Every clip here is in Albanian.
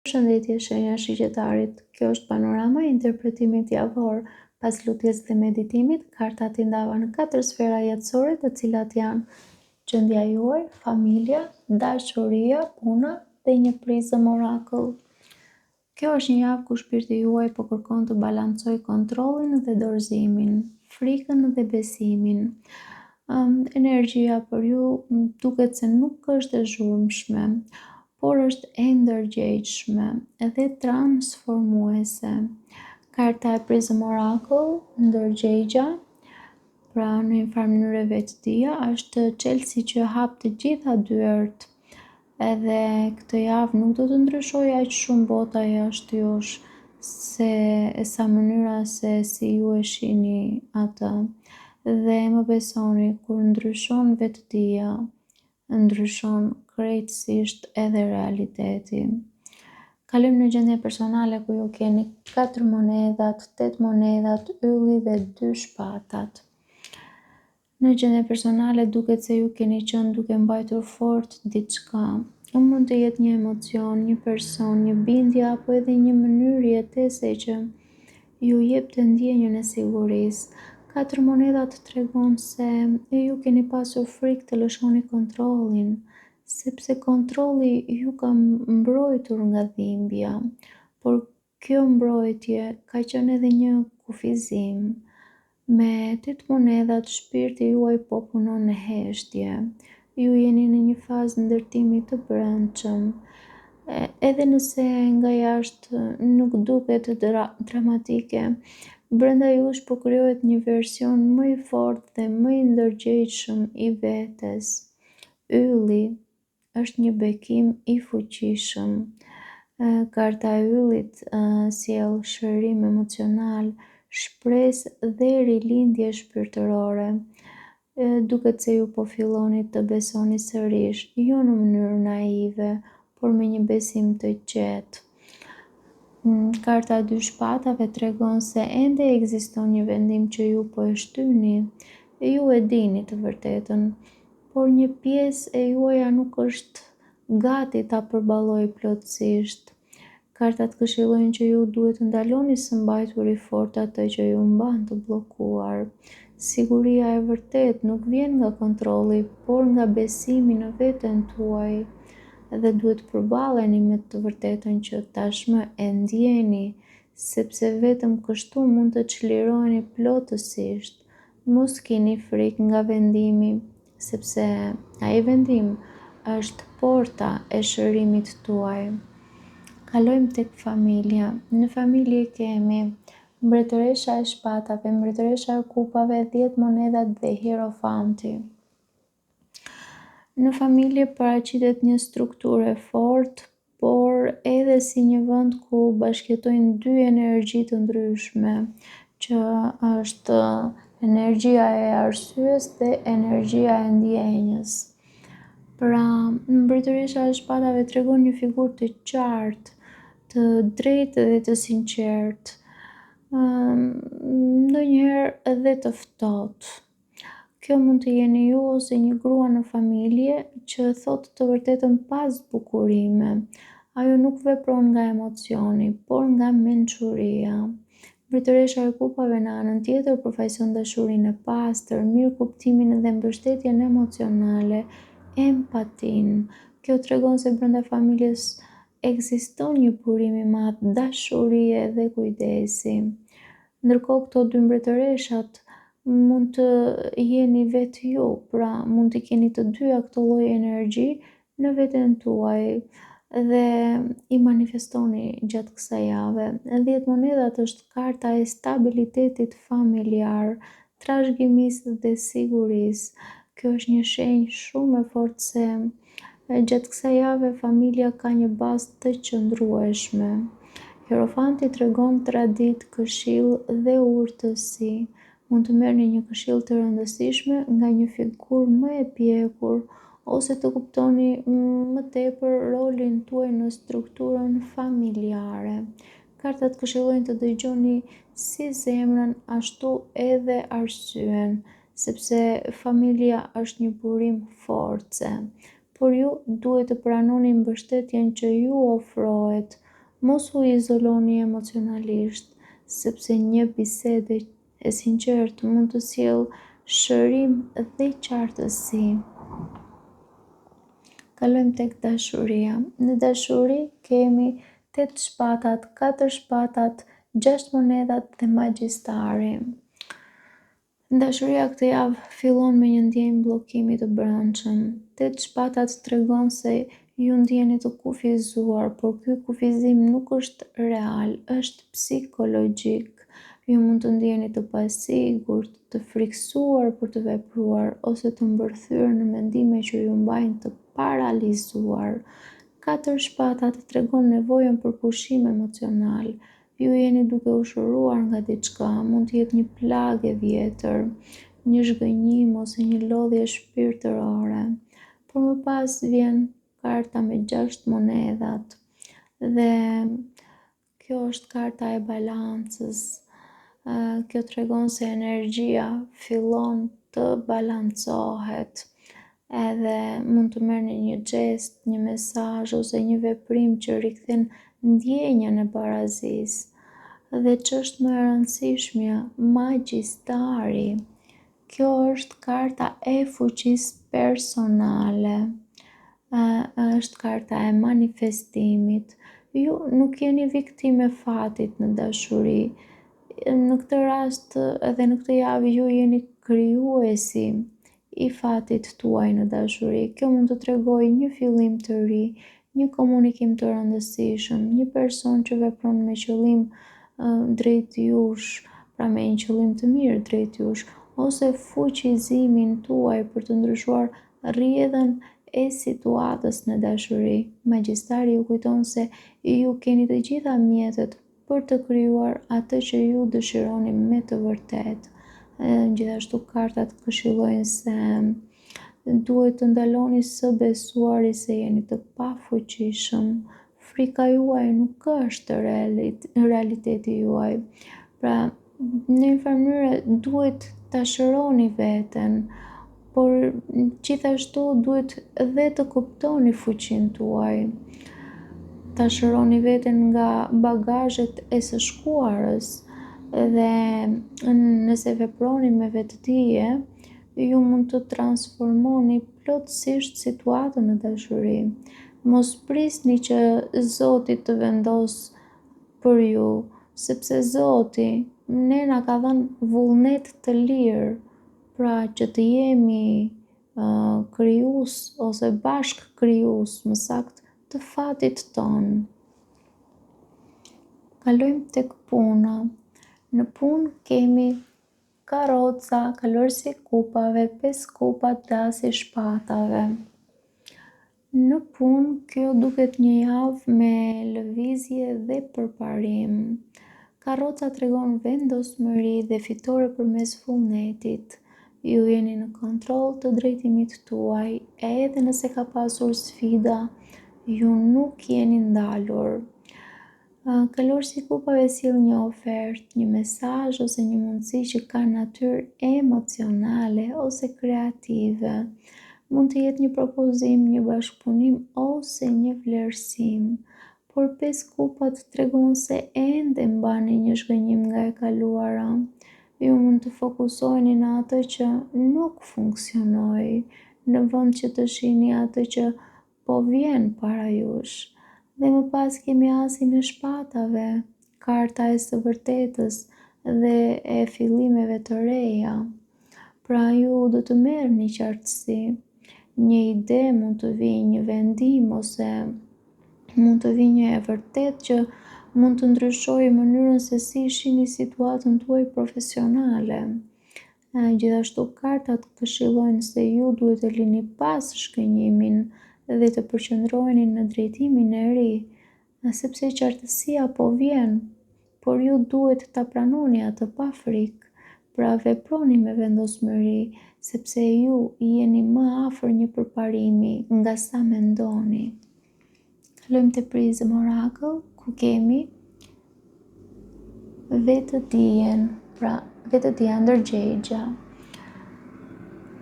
Përshëndetje shenja shigjetarit, kjo është panorama e interpretimit javor. Pas lutjes dhe meditimit, kartat i ndava në 4 sfera jetësore, të cilat janë gjendja juaj, familja, dashuria, puna dhe një prizëm orakull. Kjo është një javë ku shpirti juaj po kërkon të balancojë kontrollin dhe dorëzimin, frikën dhe besimin. Energjia për ju duket se nuk është e zhurmshme, por është e ndërgjegjshme dhe transformuese. Karta e prizëm orakull, ndërgjegja, pra në një farë mënyrë vetëdia, është çelësi që hap të gjitha dyert. Edhe këtë javë nuk do të ndryshojë aq shumë bota jashtë jush se sa mënyra se si ju e shihni atë. Dhe më besoni, kur ndryshon vetëdia, ndryshon krejtësisht edhe realiteti. Kalojmë në gjendjen personale ku ju keni 4 monedhat, 8 monedhat, ylli dhe 2 shpatat. Në gjendjen personale duket se ju keni qenë duke mbajtur fort diçka. Mund të jetë një emocion, një person, një bindje apo edhe një mënyrë jetese që ju jep të ndjenjën e sigurisë. 4 monedhat tregon se ju keni pasur frikë të lëshoni kontrollin, sepse kontrolli ju ka mbrojtur nga dhimbja, por kjo mbrojtje ka qenë edhe një kufizim. Me 8 monedhat, shpirti juaj po punon në heshtje. Ju jeni në një fazë ndërtimi të brendshëm. Edhe nëse nga jashtë nuk duket dramatike, brenda jush po krijohet një version më i fortë dhe më i ndërgjegjshëm i vetes. Ylli është një bekim i fuqishëm. Karta e yllit sjell shërim emocional, shpresë dhe rilindje shpirtërore. Duket se ju po filloni të besoni sërish, jo në mënyrë naive, por me një besim të qetë. Karta e 2 shpatave tregon se ende ekziston një vendim që ju po e shtyni. Ju e dini të vërtetën, por një pjesë e juaja nuk është gati ta përballojë plotësisht. Kartat këshillojnë që ju duhet të ndaloni së mbajturi fort atë që ju mban të bllokuar. Siguria e vërtet nuk vjen nga kontrolli, por nga besimi në veten tuaj. Dhe duhet përballeni me të vërtetën që tashmë e ndjeni, sepse vetëm kështu mund të çliroheni plotësisht. Mos keni frikë nga vendimi, sepse ai vendim është porta e shërimit tuaj. Kalojmë tek familja. Në familje kemi mbretëresha e shpatave, mbretëresha e kupave, 10 monedhat dhe hierofanti. Në familje paraqitet një strukturë e fortë, por edhe si një vend ku bashkëjetojnë 2 energji të ndryshme, që është energjia e arsyes dhe energjia e ndjenjës. Pra, mbretëresha e shpatave tregon një figurë të qartë, të drejtë dhe të sinqertë, ndonjëherë edhe të ftohtë. Kjo mund të jeni ju ose një grua në familje që thotë të vërtetën pa zbukurime. Ajo nuk vepron nga emocioni, por nga mençuria. Mbretëresha e kupave në anën tjetër përfaqëson dashurinë e pastër, mirëkuptimin dhe mbështetjen emocionale, empatinë. Kjo tregon se brenda familjes ekziston një burim i madh dashurie dhe kujdesi. Ndërkohë këto 2 mbretëreshat mund të jeni vetë ju, pra mund të keni të dyja këto lloj energji në veten tuaj dhe i manifestoni gjatë kësaj jave. 10 monedhat është karta e stabilitetit familjar, trashëgimisë dhe sigurisë. Kjo është një shenjë shumë e fortë se gjatë kësaj jave familja ka një bazë të qëndrueshme. Hierofanti tregon traditë, këshill dhe urtësi. Mund të merrni një këshill të rëndësishme nga një figurë më e pjekur, ose të kuptoni më tepër rolin tuaj në strukturën familjare. Kartat këshillojnë të dëgjoni si zemrën ashtu edhe arsyen, sepse familja është një burim force, por ju duhet të pranoni mbështetjen që ju ofrohet, Mos u izoloni emocionalisht, sepse një bisedë e sinqertë mund të sjellë shërim dhe qartësi. Kalojmë tek dashuria. Në dashuri kemi 8 shpatat, 4 shpatat, 6 monedat dhe magjistari. Dashuria këtë javë fillon me një ndjenjë bllokimi të brendshëm. 8 shpatat tregon se ju ndjeni të kufizuar, por ky kufizim nuk është real, është psikologjik. Ju mund të ndjeni të pasigurt, të friksuar për të vepruar ose të mbërthyer në mendime që ju mbajnë të paralizuar. 4 shpatat tregon nevojën për pushim emocional. Ju jeni duke u shëruar nga diçka, mund të jetë një plagë e vjetër, një zhgënjim ose një lodhje shpirtërore. Por më pas vjen karta me 6 monedat dhe kjo është karta e balancës. Kjo tregon se energjia fillon të balancohet, edhe mund të merrni një gest, një mesazh ose një veprim që rikthen ndjenjën e barazisë. Dhe ç'është më e rëndësishmja, magjistari. Kjo është karta e fuqisë personale. Është karta e manifestimit. Ju nuk jeni viktimë e fatit në dashuri. Në këtë rast edhe në këtë javë ju jeni krijuesi i fatit tuaj në dashuri. Kjo mund të tregojë një fillim të ri, një komunikim të rëndësishëm, një person që vepron me qëllim drejt jush, pra me një qëllim të mirë drejt jush, ose fuqizimin tuaj për të ndryshuar rrjedhën e situatës në dashuri. Magjistari ju kujton se ju keni të gjitha mjetet për të krijuar atë që ju dëshironi me të vërtetë. Gjithashtu kartat këshillojnë se duhet të ndaloni së besuari se jeni të pafuqishëm. Frika juaj nuk është realiteti juaj. Pra, në një farë mënyrë duhet ta shëroni veten, por gjithashtu duhet edhe të kuptoni fuqinë tuaj. Ta shëroni veten nga bagazhet e së shkuarës dhe nëse veproni me vetdije, ju mund të transformoni plotësisht situatën në dashuri. Mos prisni që Zoti të vendosë për ju, sepse Zoti ne na ka dhënë vullnet të lirë, pra që të jemi krijues ose bashk krijues, më saktë, të fatit tonë. Kalojmë tek puna. Në punë kemi karroca, kalorësi kupave, 5 kupa, dasi shpatave. Në punë kjo duket një javë me lëvizje dhe përparim. Karroca tregon vendosmëri dhe fitore përmes vullnetit. Ju jeni në kontroll të drejtimit tuaj, edhe nëse ka pasur sfida, ju nuk jeni ndalur. Kalorësi kupave sjell një ofertë, një mesazh ose një mundësi që ka natyrë emocionale ose kreative. Mund të jetë një propozim, një bashkëpunim ose një vlerësim. Por 5 kupat tregon se ende mbani një zhgënjim nga e kaluara. Ju mund të fokusoheni në atë që nuk funksionoi, në vend që të shihni atë që po vjen para jush. Dhe më pas kemi asin e shpatave, karta e së vërtetës dhe e fillimeve të reja. Pra ju do të merrni qartësi. Një ide mund të vijë, një vendim ose mund të vijë një e vërtetë që mund të ndryshojë mënyrën se si shihni situatën tuaj profesionale. Gjithashtu kartat këshillojnë se ju duhet të lini pas shkënjimin dhe të përqendroheni në drejtimin e ri, sepse qartësia po vjen, por ju duhet ta pranoni atë pa frikë. Pra veproni me vendosmëri, sepse ju jeni më afër një përparimi nga sa mendoni. Kalojmë te Prism Oracle, ku kemi vetëdijen, pra vetëdija ndërgjegja.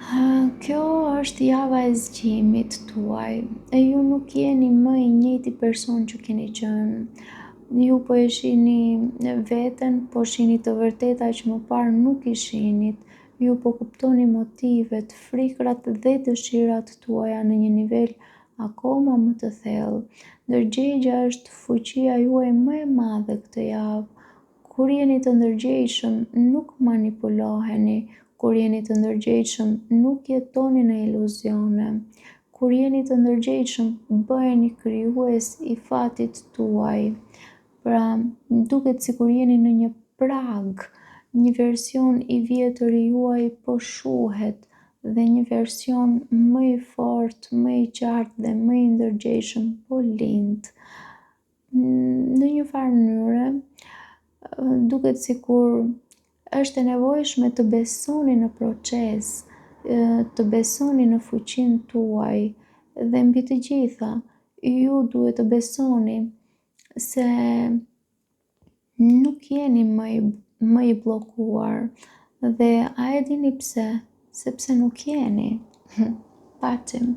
Kjo është java e zgjimit tuaj e ju nuk jeni më i njëjti person që keni qenë. Ju po e shihni veten, po shihni të vërteta që më parë nuk i shihnit. Ju po kuptoni motivet, frikrat dhe dëshirat tuaja në një nivel akoma më të thellë. Ndërgjegjja është fuqia juaj më e madhe këtë javë. Kur jeni të ndërgjegjshëm, nuk manipuloheni. Kur jeni të ndërgjegjshëm, nuk jetoni në iluzione. Kur jeni të ndërgjegjshëm, bëheni krijues i fatit tuaj. Pra, duket sikur jeni në një prag, një version i vjetër i juaj po shuhet dhe një version më i fortë, më i qartë dhe më i ndërgjegjshëm po lind. Në një farë mënyre, duket sikur është e nevojshme të besoni në proces, të besoni në fuqinë tuaj dhe mbi të gjitha, ju duhet të besoni se nuk jeni më i bllokuar dhe a e dini pse? Sepse nuk jeni. Patim.